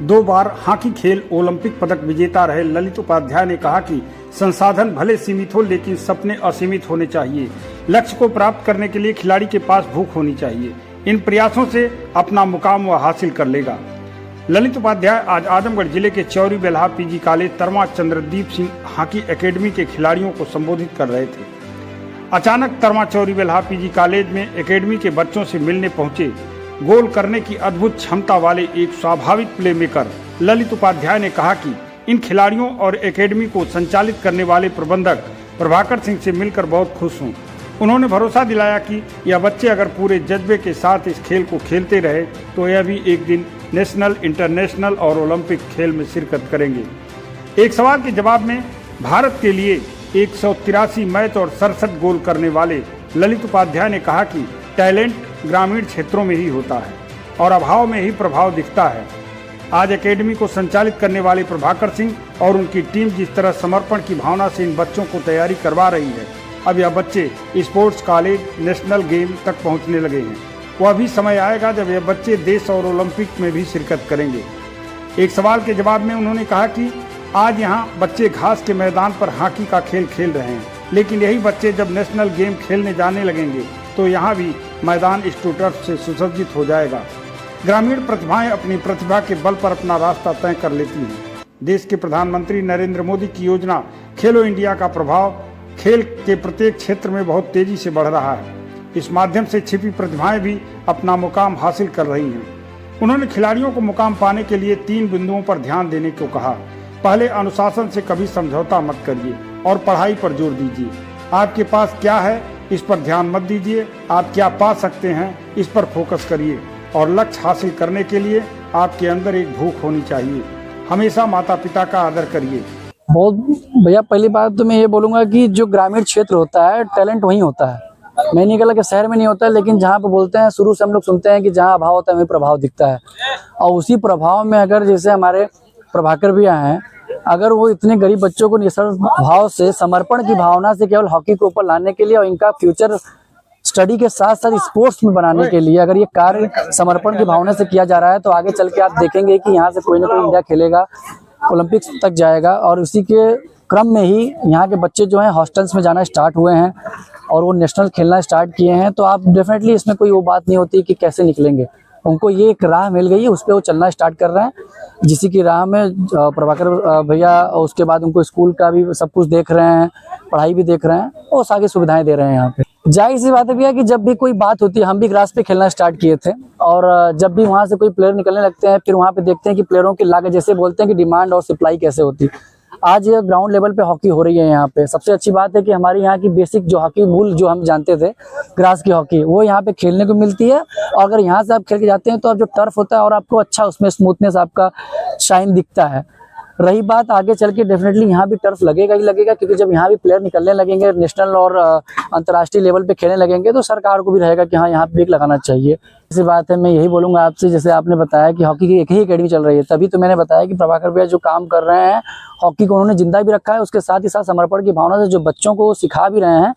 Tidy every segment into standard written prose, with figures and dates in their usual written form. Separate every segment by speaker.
Speaker 1: 2 बार hockey खेल Olympic पदक विजेता रहे ललित उपाध्याय ने कहा कि संसाधन भले सीमित हो लेकिन सपने असीमित होने चाहिए। लक्ष्य को प्राप्त करने के लिए खिलाड़ी के पास भूख होनी चाहिए। इन प्रयासों से अपना मुकाम वह हासिल कर लेगा। ललित उपाध्याय आज आजमगढ़ जिले के Chauri Belha PG college Tarma Chandradeep Singh hockey academy के खिलाड़ियों को संबोधित कर रहे थे। अचानक तरमा चौरी बेल्हा पीजी कॉलेज में एकेडमी के बच्चों से मिलने पहुंचे गोल करने की अद्भुत क्षमता वाले एक स्वाभाविक प्लेमेकर ललित उपाध्याय ने कहा कि इन खिलाड़ियों और एकेडमी को संचालित करने वाले प्रबंधक प्रभाकर सिंह से मिलकर बहुत खुश हूं। उन्होंने भरोसा दिलाया कि यह बच्चे अगर पूरे जज्बे के साथ इस खेल को खेलते रहे तो यह भी एक दिन नेशनल, इंटरनेशनल और ओलंपिक खेल में शिरकत करेंगे। एक सवाल के जवाब में भारत के लिए 183 मैच और 67 गोल करने वाले ललित उपाध्याय ने कहा कि टैलेंट ग्रामीण क्षेत्रों में ही होता है और अभाव में ही प्रभाव दिखता है। आज एकेडमी को संचालित करने वाले प्रभाकर सिंह और उनकी टीम जिस तरह समर्पण की भावना से इन बच्चों को तैयारी करवा रही है, अब यह बच्चे स्पोर्ट्स कॉलेज, नेशनल गेम तक पहुंचने लगे हैं। वह भी समय आएगा जब यह बच्चे देश और ओलंपिक में भी शिरकत करेंगे। एक सवाल के जवाब में उन्होंने कहा कि आज यहाँ बच्चे घास के मैदान पर हॉकी का खेल खेल रहे हैं, लेकिन यही बच्चे जब नेशनल गेम खेलने जाने लगेंगे तो यहाँ भी मैदान स्टूटर्फ से सुसज्जित हो जाएगा। ग्रामीण प्रतिभाएं अपनी प्रतिभा के बल पर अपना रास्ता तय कर लेती हैं। देश के प्रधानमंत्री नरेंद्र मोदी की योजना खेलो इंडिया का प्रभाव खेल के प्रत्येक क्षेत्र में बहुत तेजी से बढ़ रहा है। इस माध्यम से छिपी प्रतिभाएं भी अपना मुकाम हासिल कर रही हैं। उन्होंने खिलाड़ियों को मुकाम पाने के लिए 3 बिंदुओं पर ध्यान देने को कहा। पहले, अनुशासन से कभी समझौता मत करिए और पढ़ाई पर जोर दीजिए। आपके पास क्या है इस पर ध्यान मत दीजिए, आप क्या पा सकते हैं इस पर फोकस करिए और लक्ष्य हासिल करने के लिए आपके अंदर एक भूख होनी चाहिए। हमेशा माता पिता का आदर करिए।
Speaker 2: बहुत भैया, पहली बात तो मैं ये बोलूँगा कि जो ग्रामीण क्षेत्र होता है टैलेंट वहीं होता है। मैं नहीं कहला कि शहर में नहीं होता है, लेकिन जहाँ पे बोलते हैं शुरू से हम लोग सुनते हैं कि जहाँ अभाव होता है वहीं प्रभाव दिखता है। और उसी प्रभाव में अगर जैसे हमारे प्रभाकर भी आए हैं, अगर वो इतने गरीब बच्चों को निस्वार्थ भाव से, समर्पण की भावना से केवल हॉकी को ऊपर लाने के लिए और इनका फ्यूचर स्टडी के साथ साथ स्पोर्ट्स में बनाने के लिए अगर ये कार्य समर्पण की भावना से किया जा रहा है तो आगे चल के आप देखेंगे कि यहाँ से कोई ना कोई इंडिया खेलेगा, ओलंपिक्स तक जाएगा। और उसी के क्रम में ही यहाँ के बच्चे जो हैं हॉस्टल्स में जाना स्टार्ट हुए हैं और वो नेशनल खेलना स्टार्ट किए हैं। तो आप डेफिनेटली इसमें कोई वो बात नहीं होती कि कैसे निकलेंगे। उनको ये एक राह मिल गई है, उस पर वो चलना स्टार्ट कर रहे हैं। जिसी की राह में प्रभाकर भैया उसके बाद उनको स्कूल का भी सब कुछ देख रहे हैं, पढ़ाई भी देख रहे हैं और सारी सुविधाएं दे रहे हैं यहाँ पे। जाहिर सी बात है भैया कि जब भी कोई बात होती है, हम भी ग्रास पे खेलना स्टार्ट किए थे और जब भी वहाँ से कोई प्लेयर निकलने लगते हैं फिर वहाँ पे देखते हैं कि प्लेयरों की लागत, जैसे बोलते हैं कि डिमांड और सप्लाई कैसे होती। आज ये ग्राउंड लेवल पे हॉकी हो रही है यहाँ पे। सबसे अच्छी बात है कि हमारे यहाँ की बेसिक जो हॉकी मूल जो हम जानते थे ग्रास की हॉकी, वो यहाँ पे खेलने को मिलती है। और अगर यहाँ से आप खेल के जाते हैं तो आप जो टर्फ होता है और आपको अच्छा उसमें स्मूथनेस, आपका शाइन दिखता है। रही बात आगे चल के, डेफिनेटली यहाँ भी टर्फ लगेगा ही लगेगा, क्योंकि जब यहाँ भी प्लेयर निकलने लगेंगे, नेशनल और अंतर्राष्ट्रीय लेवल पे खेलने लगेंगे तो सरकार को भी रहेगा कि हाँ यहाँ पे भी लगाना चाहिए। ऐसी बात है, मैं यही बोलूँगा आपसे, जैसे आपने बताया कि हॉकी की एक ही एकेडमी चल रही है, तभी तो मैंने बताया कि प्रभाकर भैया जो काम कर रहे हैं हॉकी को उन्होंने जिंदा भी रखा है, उसके साथ ही साथ समर्पण की भावना से जो बच्चों को सिखा भी रहे हैं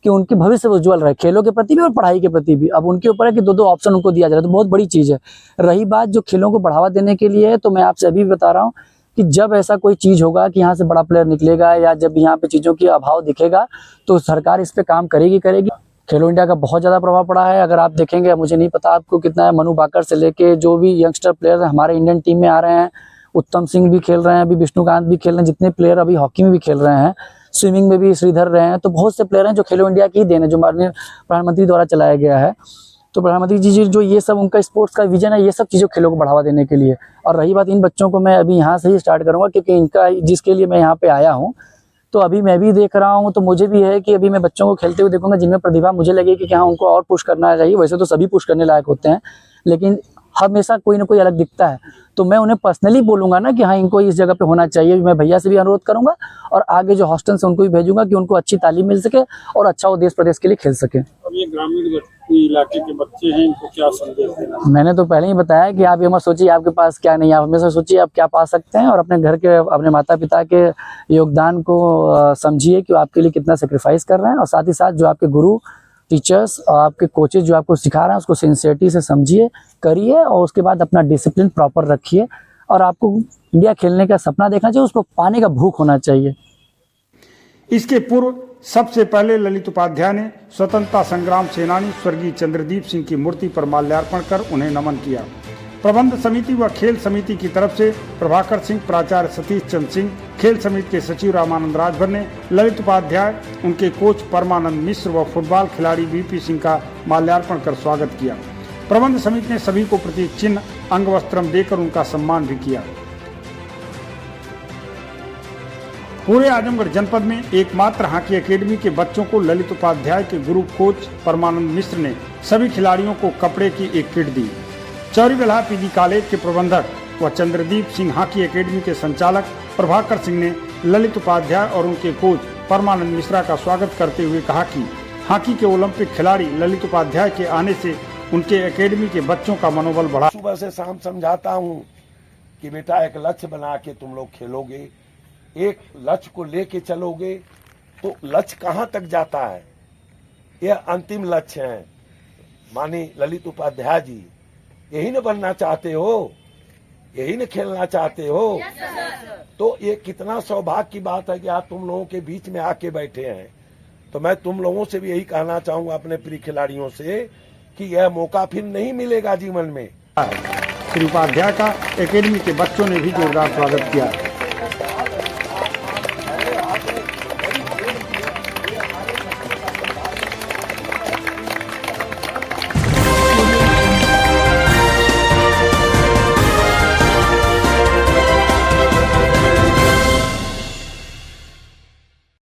Speaker 2: कि उनके भविष्य उज्ज्वल रहे, खेलों के प्रति भी और पढ़ाई के प्रति भी। अब उनके ऊपर है कि 2 ऑप्शन उनको दिया जा रहा है, तो बहुत बड़ी चीज़ है। रही बात जो खेलों को बढ़ावा देने के लिए है, तो मैं आपसे अभी बता रहा हूँ कि जब ऐसा कोई चीज़ होगा कि यहाँ से बड़ा प्लेयर निकलेगा या जब यहाँ पे चीज़ों की अभाव दिखेगा तो सरकार इस पे काम करेगी। खेलो इंडिया का बहुत ज़्यादा प्रभाव पड़ा है। अगर आप देखेंगे, मुझे नहीं पता आपको कितना है, मनु बाकर से लेके जो भी यंगस्टर प्लेयर हमारे इंडियन टीम में आ रहे हैं, उत्तम सिंह भी खेल रहे हैं, अभी विष्णुकांत भी खेल रहे हैं, जितने प्लेयर अभी हॉकी में भी खेल रहे हैं, स्विमिंग में भी श्रीधर रहे हैं, तो बहुत से प्लेयर हैं जो खेलो इंडिया की ही देन है, जो माननीय प्रधानमंत्री द्वारा चलाया गया है। तो प्रधानमंत्री जी जो ये सब उनका स्पोर्ट्स का विजन है, ये सब चीज़ों खेलों को बढ़ावा देने के लिए। और रही बात इन बच्चों को, मैं अभी यहाँ से ही स्टार्ट करूँगा क्योंकि इनका जिसके लिए मैं यहाँ पे आया हूँ, तो अभी मैं भी देख रहा हूँ, तो मुझे भी है कि अभी मैं बच्चों को खेलते हुए देखूंगा जिनमें प्रतिभा मुझे लगे कि हाँ उनको और पुश करना चाहिए। वैसे तो सभी पुश करने लायक होते हैं, लेकिन हमेशा कोई ना कोई अलग दिखता है, तो मैं उन्हें पर्सनली बोलूंगा ना कि हाँ इनको इस जगह पे होना चाहिए। मैं भैया से भी अनुरोध करूंगा और आगे जो हॉस्टल से उनको भी भेजूंगा कि उनको अच्छी तालीम मिल सके और अच्छा वो देश प्रदेश के लिए खेल सके।
Speaker 1: अब ये ग्रामीण इलाके के बच्चे हैं, इनको क्या संदेश देना?
Speaker 2: मैंने तो पहले ही बताया कि आप ये मत सोचिए आपके पास क्या नहीं है, आप हमेशा सोचिए आप क्या पा सकते हैं और अपने घर के, अपने माता पिता के योगदान को समझिए कि आपके लिए कितना सेक्रीफाइस कर रहे हैं। और साथ ही साथ जो आपके गुरु, टीचर्स और आपके कोचेज जो आपको सिखा रहे हैं उसको सिंसियरिटी से समझिए, करिए और उसके बाद अपना डिसिप्लिन प्रॉपर रखिए। और आपको इंडिया खेलने का सपना देखना चाहिए, उसको पाने का भूख होना चाहिए।
Speaker 1: इसके पूर्व सबसे पहले ललित उपाध्याय ने स्वतंत्रता संग्राम सेनानी स्वर्गीय चंद्रदीप सिंह की मूर्ति पर माल्यार्पण कर उन्हें नमन किया। प्रबंध समिति व खेल समिति की तरफ से प्रभाकर सिंह, प्राचार्य सतीश चंद्र सिंह, खेल समिति के सचिव रामानंद राजभर ने ललित उपाध्याय, उनके कोच परमानंद मिश्र व फुटबॉल खिलाड़ी वीपी सिंह का माल्यार्पण कर स्वागत किया। प्रबंध समिति ने सभी को प्रतीक चिन्ह, अंग वस्त्रम देकर उनका सम्मान भी किया। पूरे आजमगढ़ जनपद में एकमात्र हॉकी एकेडमी के बच्चों को ललित उपाध्याय के गुरु कोच परमानंद मिश्र ने सभी खिलाड़ियों को कपड़े की एक किट दी। चौरी बेल्हा पीजी कॉलेज के प्रबंधक व चंद्रदीप सिंह हॉकी एकेडमी के संचालक प्रभाकर सिंह ने ललित उपाध्याय और उनके कोच परमानंद मिश्रा का स्वागत करते हुए कहा कि हॉकी के ओलंपिक खिलाड़ी ललित उपाध्याय के आने से उनके एकेडमी के बच्चों का मनोबल बढ़ा।
Speaker 3: सुबह से शाम समझाता हूँ कि बेटा एक लक्ष्य बना के तुम लोग खेलोगे, एक लक्ष्य को लेके चलोगे तो लक्ष्य कहाँ तक जाता है, यह अंतिम लक्ष्य है। मानी ललित उपाध्याय जी यही न बनना चाहते हो, यही न खेलना चाहते हो। तो ये कितना सौभाग्य की बात है कि आज तुम लोगों के बीच में आके बैठे हैं। तो मैं तुम लोगों से भी यही कहना चाहूंगा, अपने प्रिय खिलाड़ियों से, कि यह मौका फिर नहीं मिलेगा जीवन में।
Speaker 1: श्री उपाध्याय का एकेडमी के बच्चों ने भी जोरदार स्वागत किया।